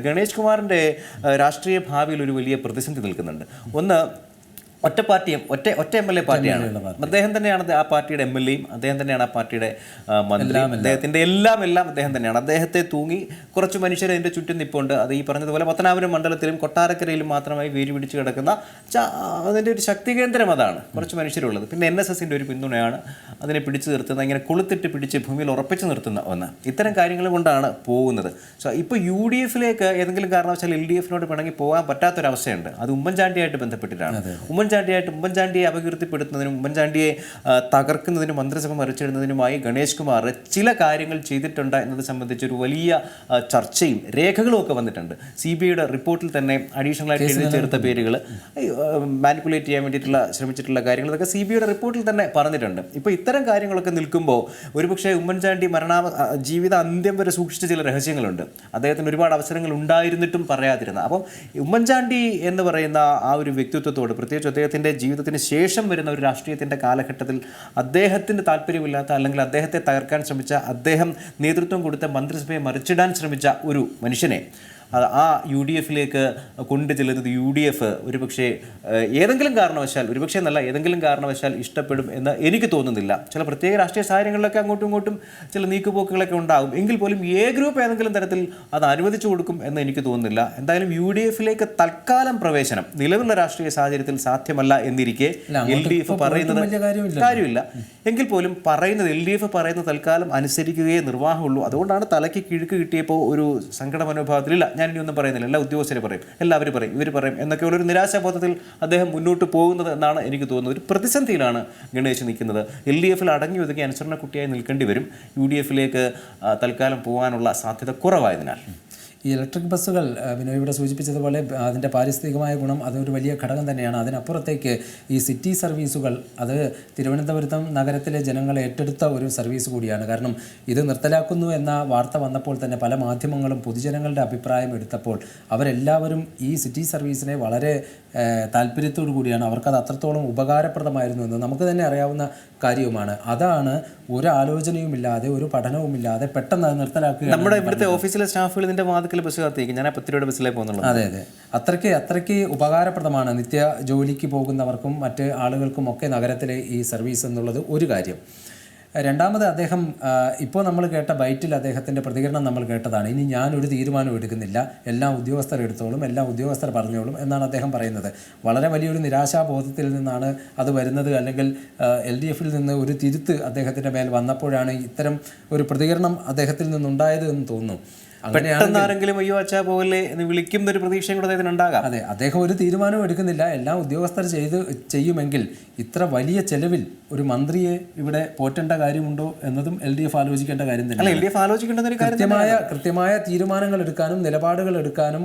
ഗണേഷ് കുമാറിൻ്റെ രാഷ്ട്രീയ ഭാവിയിൽ ഒരു വലിയ പ്രതിസന്ധി നിൽക്കുന്നുണ്ട്. ഒന്ന്, ഒറ്റ MLA പാർട്ടിയാണ്. അദ്ദേഹം തന്നെയാണ് ആ പാർട്ടിയുടെ MLAയും, അദ്ദേഹം തന്നെയാണ് ആ പാർട്ടിയുടെ മന്ത്രി, അദ്ദേഹത്തിൻ്റെ എല്ലാം അദ്ദേഹം തന്നെയാണ്. അദ്ദേഹത്തെ തൂങ്ങി കുറച്ച് മനുഷ്യർ അതിൻ്റെ ചുറ്റും നിൽപ്പുണ്ട്. അത് ഈ പറഞ്ഞതുപോലെ പത്തനാപുരം മണ്ഡലത്തിലും കൊട്ടാരക്കരയിലും മാത്രമായി വേര് പിടിച്ച് കിടക്കുന്ന അതിൻ്റെ ഒരു ശക്തി കേന്ദ്രം അതാണ്, കുറച്ച് മനുഷ്യരുള്ളത്. പിന്നെ NSSൻ്റെ ഒരു പിന്തുണയാണ് അതിനെ പിടിച്ചു നിർത്തുന്ന, ഇങ്ങനെ കൊളുത്തിട്ട് പിടിച്ച് ഭൂമിയിൽ ഉറപ്പിച്ച് നിർത്തുന്ന ഒന്ന്. ഇത്തരം കാര്യങ്ങൾ കൊണ്ടാണ് പോകുന്നത്. സോ ഇപ്പോൾ UDFിലേക്ക് ഏതെങ്കിലും കാരണവശാൽ LDFിനോട് പിണങ്ങി പോകാൻ പറ്റാത്തൊരവസ്ഥയുണ്ട്. അത് ഉമ്മൻചാണ്ടിയായിട്ട് ബന്ധപ്പെട്ടിട്ടാണ്. ഉമ്മൻചാണ്ടിയെ അപകീർത്തിപ്പെടുത്തുന്നതിനും ഉമ്മൻചാണ്ടിയെ തകർക്കുന്നതിനും മന്ത്രിസഭ മറിച്ചിടുന്നതിനുമായി ഗണേഷ് കുമാർ ചില കാര്യങ്ങൾ ചെയ്തിട്ടുണ്ട് എന്നത് സംബന്ധിച്ചൊരു വലിയ ചർച്ചയും രേഖകളും ഒക്കെ വന്നിട്ടുണ്ട്. CBIയുടെ റിപ്പോർട്ടിൽ തന്നെ അഡീഷണൽ ആയിട്ട് എഴുതി ചേർത്ത പേരുകൾ മാനിപ്പുലേറ്റ് ചെയ്യാൻ വേണ്ടിയിട്ടുള്ള ശ്രമിച്ചിട്ടുള്ള കാര്യങ്ങൾ ഇതൊക്കെ CBIയുടെ റിപ്പോർട്ടിൽ തന്നെ പറഞ്ഞിട്ടുണ്ട്. ഇപ്പോൾ ഇത്തരം കാര്യങ്ങളൊക്കെ നിൽക്കുമ്പോൾ ഒരുപക്ഷെ ഉമ്മൻചാണ്ടി ജീവിത അന്ത്യം വരെ സൂക്ഷിച്ച ചില രഹസ്യങ്ങളുണ്ട്. അദ്ദേഹത്തിന് ഒരുപാട് അവസരങ്ങൾ ഉണ്ടായിരുന്നിട്ടും പറയാതിരുന്ന. അപ്പം ഉമ്മൻചാണ്ടി എന്ന് പറയുന്ന ആ ഒരു വ്യക്തിത്വത്തോട്, പ്രത്യേകിച്ച് അദ്ദേഹത്തിൻ്റെ ജീവിതത്തിന് ശേഷം വരുന്ന ഒരു രാഷ്ട്രീയത്തിൻ്റെ കാലഘട്ടത്തിൽ അദ്ദേഹത്തിന് താല്പര്യമില്ലാത്ത, അല്ലെങ്കിൽ അദ്ദേഹത്തെ തകർക്കാൻ ശ്രമിച്ച, അദ്ദേഹം നേതൃത്വം കൊടുത്ത മന്ത്രിസഭയെ മറിച്ചിടാൻ ശ്രമിച്ച ഒരു മനുഷ്യനെ ആ UDFിലേക്ക് കൊണ്ടു ചെല്ലുന്നത് UDF ഒരുപക്ഷെ ഏതെങ്കിലും കാരണവശാൽ ഇഷ്ടപ്പെടും എന്ന് എനിക്ക് തോന്നുന്നില്ല. ചില പ്രത്യേക രാഷ്ട്രീയ സാഹചര്യങ്ങളിലൊക്കെ അങ്ങോട്ടും ഇങ്ങോട്ടും ചില നീക്കുപോക്കുകളൊക്കെ ഉണ്ടാകും. എങ്കിൽ പോലും ഗ്രൂപ്പ് ഏതെങ്കിലും തരത്തിൽ അത് അനുവദിച്ചു കൊടുക്കും എന്ന് എനിക്ക് തോന്നുന്നില്ല. എന്തായാലും UDFിലേക്ക് തൽക്കാലം പ്രവേശനം നിലവിലുള്ള രാഷ്ട്രീയ സാഹചര്യത്തിൽ സാധ്യമല്ല എന്നിരിക്കെ LDF പറയുന്നത് കാര്യമില്ല. എങ്കിൽ പോലും LDF പറയുന്നത് തൽക്കാലം അനുസരിക്കുകയേ നിർവാഹമുള്ളൂ. അതുകൊണ്ടാണ് തലയ്ക്ക് കിഴുക്ക് കിട്ടിയപ്പോൾ ഒരു സങ്കട മനോഭാവത്തിലില്ല. ഞാൻ ഇനി ഒന്നും പറയുന്നില്ല, എല്ലാ ഉദ്യോഗസ്ഥരും പറയും, എല്ലാവരും പറയും, ഇവർ പറയും എന്നൊക്കെയുള്ളൊരു നിരാശാബോധത്തിൽ അദ്ദേഹം മുന്നോട്ട് പോകുന്നത് എന്നാണ് എനിക്ക് തോന്നുന്നത്. ഒരു പ്രതിസന്ധിയിലാണ് ഗണേശ് നിൽക്കുന്നത്. LDFിൽ അടങ്ങി ഒതുങ്ങി അനുസരണക്കുട്ടിയായി നിൽക്കേണ്ടി വരും. UDFിലേക്ക് തൽക്കാലം പോകാനുള്ള സാധ്യത കുറവായതിനാൽ. ഈ ഇലക്ട്രിക് ബസ്സുകൾ വിനോയ് ഇവിടെ സൂചിപ്പിച്ചതുപോലെ അതിൻ്റെ പാരിസ്ഥിതികമായ ഗുണം അതൊരു വലിയ ഘടകം തന്നെയാണ്. അതിനപ്പുറത്തേക്ക് ഈ സിറ്റി സർവീസുകൾ അത് തിരുവനന്തപുരം നഗരത്തിലെ ജനങ്ങളെ ഏറ്റെടുത്ത ഒരു സർവീസ് കൂടിയാണ്. കാരണം ഇത് നിർത്തലാക്കുന്നു എന്ന വാർത്ത വന്നപ്പോൾ തന്നെ പല മാധ്യമങ്ങളും പൊതുജനങ്ങളുടെ അഭിപ്രായം എടുത്തപ്പോൾ അവരെല്ലാവരും ഈ സിറ്റി സർവീസിനെ വളരെ താല്പര്യത്തോടു കൂടിയാണ്, അവർക്കത് അത്രത്തോളം ഉപകാരപ്രദമായിരുന്നു എന്ന് നമുക്ക് തന്നെ അറിയാവുന്ന കാര്യവുമാണ്. അതാണ് ഒരു ആലോചനയുമില്ലാതെ, ഒരു പഠനവുമില്ലാതെ പെട്ടെന്ന് അത് നിർത്തലാക്കുക. നമ്മുടെ ഇവിടുത്തെ ഓഫീസിലെ സ്റ്റാഫുകൾ ഇതിൻ്റെ വാതിക്കൽ ബസ് കാത്തിരിക്കും, ഞാൻ 10 രൂപയുടെ ബസ്സിലേക്ക് പോകുന്നുള്ളൂ. അതെ, അത്രയ്ക്ക് ഉപകാരപ്രദമാണ് നിത്യ ജോലിക്ക് പോകുന്നവർക്കും മറ്റ് ആളുകൾക്കും ഒക്കെ നഗരത്തിലെ ഈ സർവീസ് എന്നുള്ളത് ഒരു കാര്യം. രണ്ടാമത്, അദ്ദേഹം ഇപ്പോൾ നമ്മൾ കേട്ട ബൈറ്റിൽ അദ്ദേഹത്തിൻ്റെ പ്രതികരണം നമ്മൾ കേട്ടതാണ്. ഇനി ഞാനൊരു തീരുമാനം എടുക്കുന്നില്ല, എല്ലാം ഉദ്യോഗസ്ഥർ എടുത്തോളും, എല്ലാം ഉദ്യോഗസ്ഥർ പറഞ്ഞോളും എന്നാണ് അദ്ദേഹം പറയുന്നത്. വളരെ വലിയൊരു നിരാശാബോധത്തിൽ നിന്നാണ് അത് വരുന്നത്. അല്ലെങ്കിൽ LDFിൽ നിന്ന് ഒരു തിരുത്ത് അദ്ദേഹത്തിൻ്റെ മേൽ വന്നപ്പോഴാണ് ഇത്തരം ഒരു പ്രതികരണം അദ്ദേഹത്തിൽ നിന്നുണ്ടായത് എന്ന് തോന്നുന്നു. പെട്ടെന്നാരെങ്കിലും അയ്യോ അച്ഛാ പോലെ എന്ന് വിളിക്കുന്ന ഒരു പ്രതീക്ഷയും കൂടെ അദ്ദേഹത്തിന് ഉണ്ടാകാം. അതെ, അദ്ദേഹം ഒരു തീരുമാനവും എടുക്കുന്നില്ല, എല്ലാം ഉദ്യോഗസ്ഥർ ചെയ്യുമെങ്കിൽ ഇത്ര വലിയ ചെലവിൽ ഒരു മന്ത്രിയെ ഇവിടെ പോറ്റേണ്ട കാര്യമുണ്ടോ എന്നതും LDF ആലോചിക്കേണ്ട കാര്യം തന്നെ. കൃത്യമായ തീരുമാനങ്ങൾ എടുക്കാനും നിലപാടുകൾ എടുക്കാനും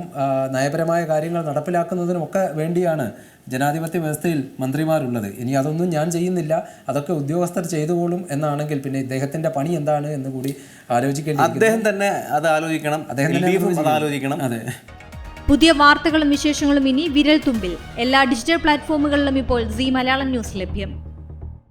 നയപരമായ കാര്യങ്ങൾ നടപ്പിലാക്കുന്നതിനും ഒക്കെ വേണ്ടിയാണ് ജനാധിപത്യ വ്യവസ്ഥയിൽ മന്ത്രിമാരുള്ളത്. ഇനി അതൊന്നും ഞാൻ ചെയ്യുന്നില്ല, അതൊക്കെ ഉദ്യോഗസ്ഥർ ചെയ്തുകൊള്ളും എന്നാണെങ്കിൽ പിന്നെ ഇദ്ദേഹത്തിന്റെ പണി എന്താണ് എന്ന് കൂടി ആലോചിക്കേണ്ടി. അദ്ദേഹം തന്നെ അത് ആലോചിക്കണം. അതെ. പുതിയ വാർത്തകളും വിശേഷങ്ങളും ഇനി വിരൽ തുമ്പിൽ. എല്ലാ ഡിജിറ്റൽ പ്ലാറ്റ്ഫോമുകളിലും ഇപ്പോൾ Zee മലയാളം ന്യൂസ് ലഭ്യം.